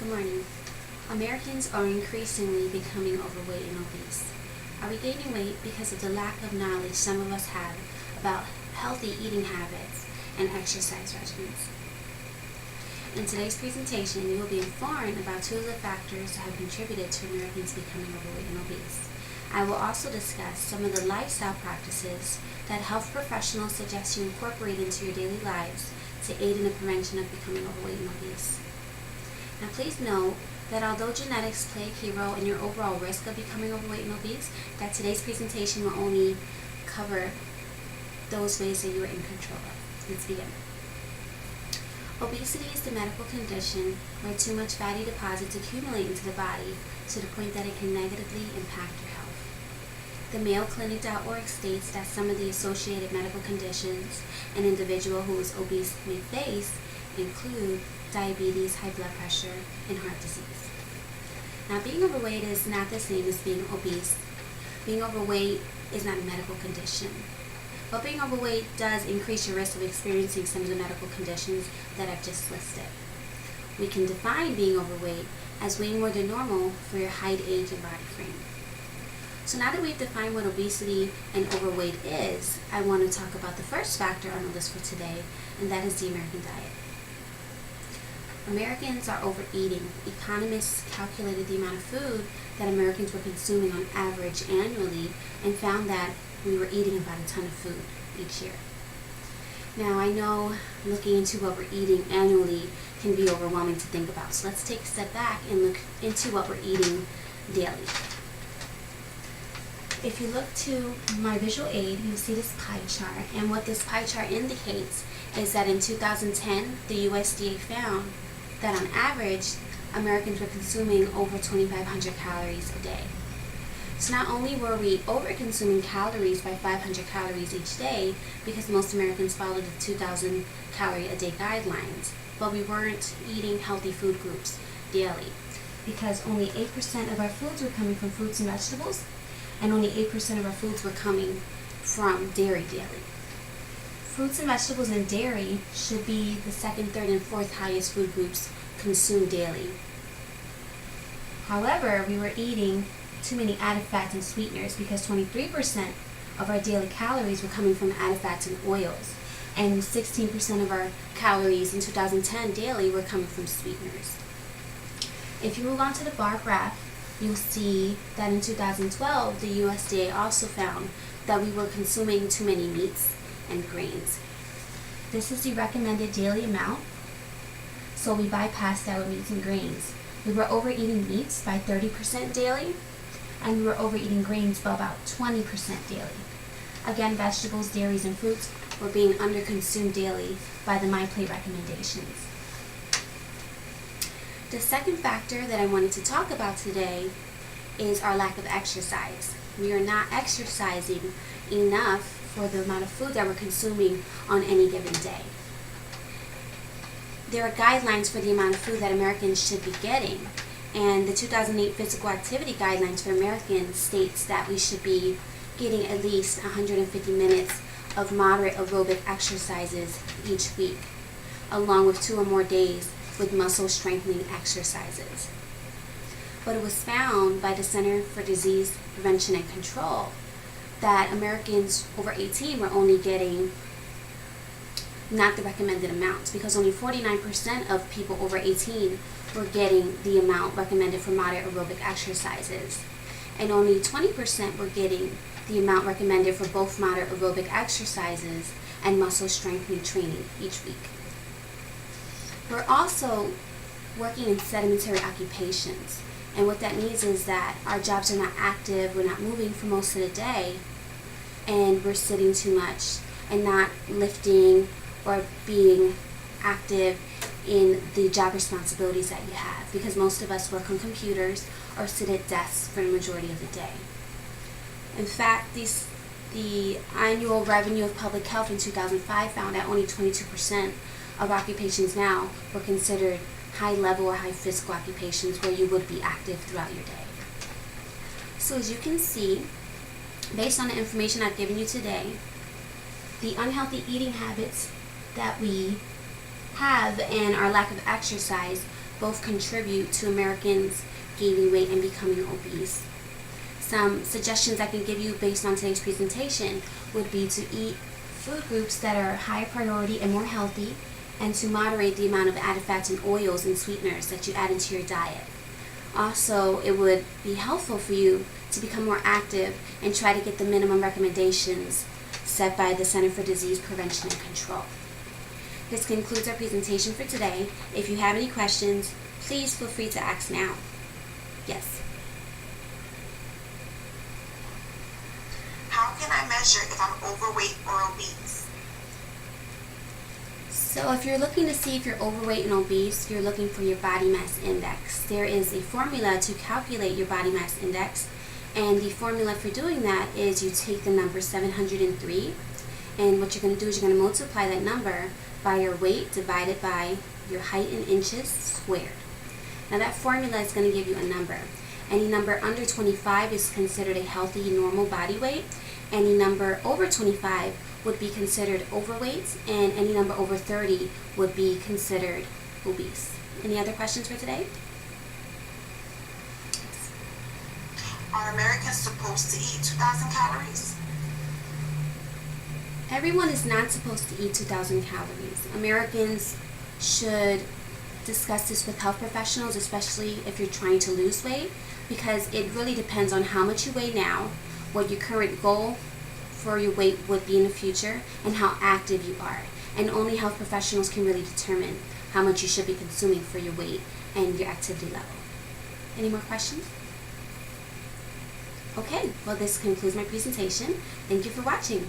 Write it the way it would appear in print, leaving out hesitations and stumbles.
Good morning. Americans are increasingly becoming overweight and obese. Are we gaining weight because of the lack of knowledge some of us have about healthy eating habits and exercise regimens? In today's presentation, you will be informed about two of the factors that have contributed to Americans becoming overweight and obese. I will also discuss some of the lifestyle practices that health professionals suggest you incorporate into your daily lives to aid in the prevention of becoming overweight and obese. Now please note that although genetics play a key role in your overall risk of becoming overweight and obese, that today's presentation will only cover those ways that you are in control of. Let's begin. Obesity is the medical condition where too much fatty deposits accumulate into the body to the point that it can negatively impact your health. The MayoClinic.org states that some of the associated medical conditions an individual who is obese may face include diabetes, high blood pressure, and heart disease. Now, being overweight is not the same as being obese. Being overweight is not a medical condition. But being overweight does increase your risk of experiencing some of the medical conditions that I've just listed. We can define being overweight as weighing more than normal for your height, age, and body frame. So now that we've defined what obesity and overweight is, I want to talk about the first factor on the list for today, and that is the American diet. Americans are overeating. Economists calculated the amount of food that Americans were consuming on average annually and found that we were eating about a ton of food each year. Now, I know looking into what we're eating annually can be overwhelming to think about, so let's take a step back and look into what we're eating daily. If you look to my visual aid, you'll see this pie chart, and what this pie chart indicates is that in 2010, the USDA found that on average, Americans were consuming over 2,500 calories a day. So not only were we over-consuming calories by 500 calories each day, because most Americans followed the 2,000 calorie a day guidelines, but we weren't eating healthy food groups daily, because only 8% of our foods were coming from fruits and vegetables, and only 8% of our foods were coming from dairy daily. Fruits and vegetables and dairy should be the second, third, and fourth highest food groups consumed daily. However, we were eating too many added fats and sweeteners because 23% of our daily calories were coming from added fats and oils, and 16% of our calories in 2010 daily were coming from sweeteners. If you move on to the bar graph, you'll see that in 2012, the USDA also found that we were consuming too many meats and grains. This is the recommended daily amount, so we bypassed our meats and grains. We were overeating meats by 30% daily, and we were overeating grains by about 20% daily. Again, vegetables, dairies, and fruits were being underconsumed daily by the MyPlate recommendations. The second factor that I wanted to talk about today is our lack of exercise. We are not exercising enough for the amount of food that we're consuming on any given day. There are guidelines for the amount of food that Americans should be getting, and the 2008 Physical Activity Guidelines for Americans states that we should be getting at least 150 minutes of moderate aerobic exercises each week, along with 2 or more days with muscle strengthening exercises. But it was found by the Center for Disease Prevention and Control that Americans over 18 were only getting not the recommended amounts, because only 49% of people over 18 were getting the amount recommended for moderate aerobic exercises, and only 20% were getting the amount recommended for both moderate aerobic exercises and muscle strengthening training each week. We're also working in sedentary occupations, and what that means is that our jobs are not active, we're not moving for most of the day, and we're sitting too much and not lifting or being active in the job responsibilities that you have, because most of us work on computers or sit at desks for the majority of the day. In fact, the annual revenue of public health in 2005 found that only 22% of occupations now were considered high-level or high-physical occupations where you would be active throughout your day. So as you can see, based on the information I've given you today, the unhealthy eating habits that we have and our lack of exercise both contribute to Americans gaining weight and becoming obese. Some suggestions I can give you based on today's presentation would be to eat food groups that are higher priority and more healthy, and to moderate the amount of added fats and oils and sweeteners that you add into your diet. Also, it would be helpful for you to become more active and try to get the minimum recommendations set by the Center for Disease Prevention and Control. This concludes our presentation for today. If you have any questions, please feel free to ask now. Yes? How can I measure if I'm overweight or obese? So if you're looking to see if you're overweight and obese, you're looking for your body mass index. There is a formula to calculate your body mass index, and the formula for doing that is you take the number 703, and what you're going to do is you're going to multiply that number by your weight divided by your height in inches squared. Now that formula is going to give you a number. Any number under 25 is considered a healthy, normal body weight. Any number over 25 would be considered overweight, and any number over 30 would be considered obese. Any other questions for today? Are Americans supposed to eat 2,000 calories? Everyone is not supposed to eat 2,000 calories. Americans should discuss this with health professionals, especially if you're trying to lose weight, because it really depends on how much you weigh now, what your current goal for your weight would be in the future, and how active you are. And only health professionals can really determine how much you should be consuming for your weight and your activity level. Any more questions? Okay, well, this concludes my presentation. Thank you for watching.